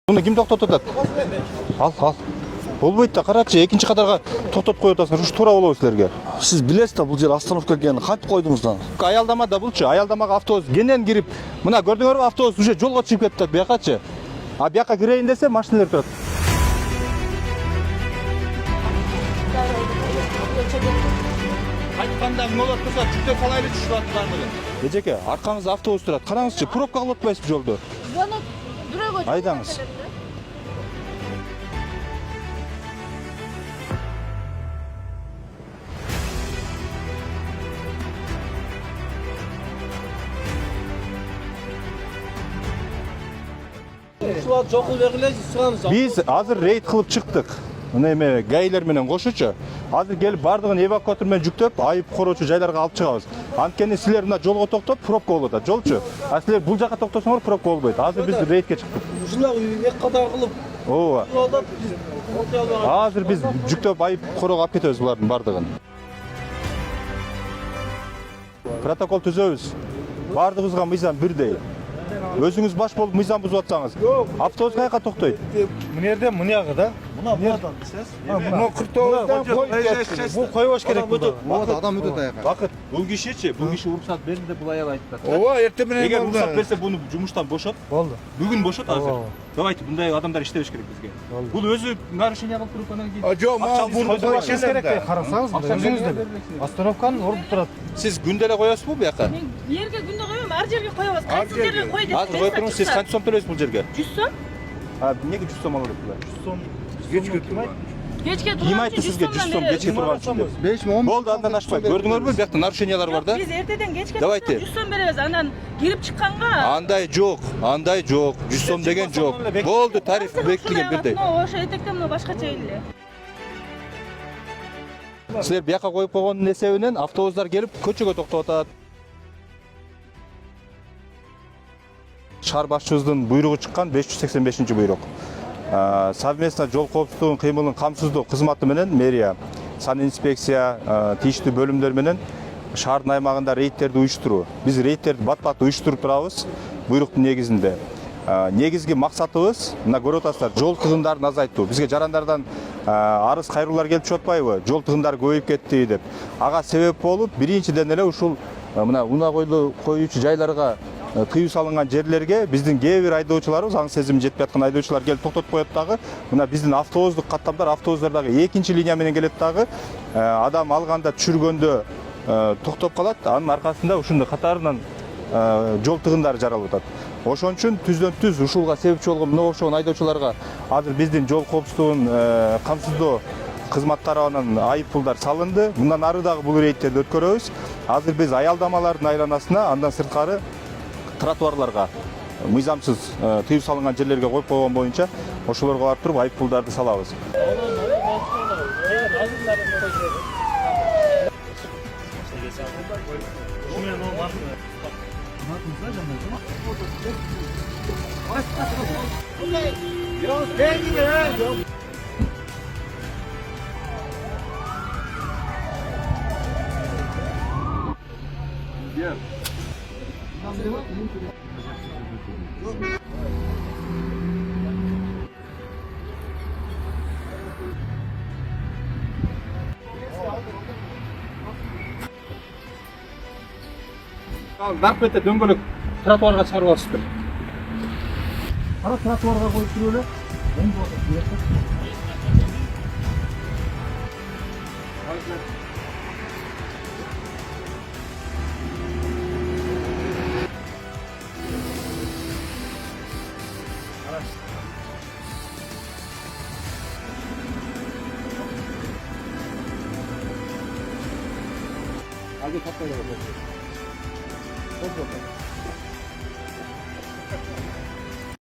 Bunu kim toktотот атат? Ал. Болбойт да, карачы, экинчи катарга токтотуп коюп атасың. Ушу туура болобу силерге? Сиз билесиз да, бул жер остановка экенин кантип койдуңуз да? Аялдама да булчу. Аялдамага автобус кенен кирип, мына көрдүңөрбү, автобус уже жолго чыгып кетип атат буякачы. А буяка кирейин десе машиналар турат. Кайтканда молот болсо жүктөп салайлы түшүп аттарлары. Эжеке, аркаңызда автобус турат. Караңызчы, пробка кылып атпайсызбы жолду? Звонок дурого. Айдаңыз. Биз азыр рейд кылып чыктык. Мына эме гаилер менен кошучу. Азыр келип бардыгын эвакуатор менен жүктөп, айып короочу жайларга алып чыгабыз. Анткени силер мына жолго токтоп, пробка болуп атат, жолчу. А силер бул жака токтосоңор, пробка болбойт. Азыр биз рейдке чыктык. Ушундай эки катар кылып. Ооба. Азыр биз жүктөп, айып корого алып кетебиз булардын бардыгын. Протокол түзөбүз. Бардыгыбызга мыйзам бирдей. Өзүңүз баш болуп мыйзам бузуп атсаңыз, автобус каяка токтойт? Мына жерден мынага да. Мунадан десез. Мына 49-дан коюп Бул койбош керек булда. Вот адам өтөт аяка. Бакыт, бул кишичи, бул киши уруксат берди деп бул аял айтты. Ооба, эртең менен. Эгер уруксат берсе, буну жумуштан бошот. Болду. Бүгүн бошот азыр. Давайте мындай адамдар иштебеш керек бизге. Бул өзү нарушение кылып туруп анан кийин. Жок, мага буну койбош керек да. Карасаңыз, өзүңүз деле. Остановканын орду турат. Сиз күндө эле коесузбу буяка? Мен жерге күндө коём, ар жерге коебуз. Кайсы жерге кой деп. Азыр кое туруңуз, сиз канча сом төлөйсүз бул жерге? 100 сом. Эмнеге 100 сом алып атасыздар? 100 сом. Кечке турат. Кечке турган. Ким айтты сизге 100 сом кечке турган үчүн деп? 5 10. Болду, андан ашпайт. Көрдүңөрбү? Буякта нарушениялар бар да. Биз эртеден кечке Давайте. 100 сом беребиз. Анан кирип чыкканга. Андай жок. 100 сом деген жок. Болду, тариф бекитилген бирдей. Ошо этекте мына башкача эле. Силер буяка коюп койгондун эсебинен автобустар келип көчөгө токтоп атат. Шаар башчыбыздын буйругу чыккан 585-буйрук. Совместно жол коопсуздугун кыймылын камсыздоо кызматы менен мэрия, санинспекция, тийиштүү бөлүмдөр менен шаардын аймагында рейдтерди уюштуруу. Биз рейдтерди бат-бат уюштуруп турабыз буйруктун негизинде. Негизги максатыбыз мына көрүп атасыздар, жол тыгындарын азайтуу. Бизге жарандардан арыз кайруулар келип чыгып атпайбы? Жол тыгындары көбөйүп кетти деп. Ага себеп болуп, биринчиден эле ушул мына унаа коюучу жайларга тыюу салынган жерлерге биздин кээ бир айдоочуларыбыз, аң сезими жетпей аткан айдоочулар келип токтотуп коет дагы. Мына биздин автобустук каттамдар, автобустар дагы экинчи линия менен келет дагы. Адам алганда түшүргөндө токтоп калат, анын аркасында ушундай катарынан жол тыгындары жаралып атат. Ошон үчүн түздөн түз ушулга себепчи болгон мына окшогон айдоочуларга азыр биздин жол коопсуздугун камсыздоо кызматтарынан айып пулдар салынды. Мындан ары дагы бул рейдтерди өткөрөбүз. Азыр биз аялдамалардын айланасына, андан сырткары тротуарларга, мыйзамсыз тыюу салынган жерлерге коюп койгон боюнча ошолорго барып туруп айып пулдарды салабыз. Дарп бетте дөңгөлөк тротуарга чыгарып алышты. Кара тротуарга коюп туруп эле. Hadi kapayalım. Çok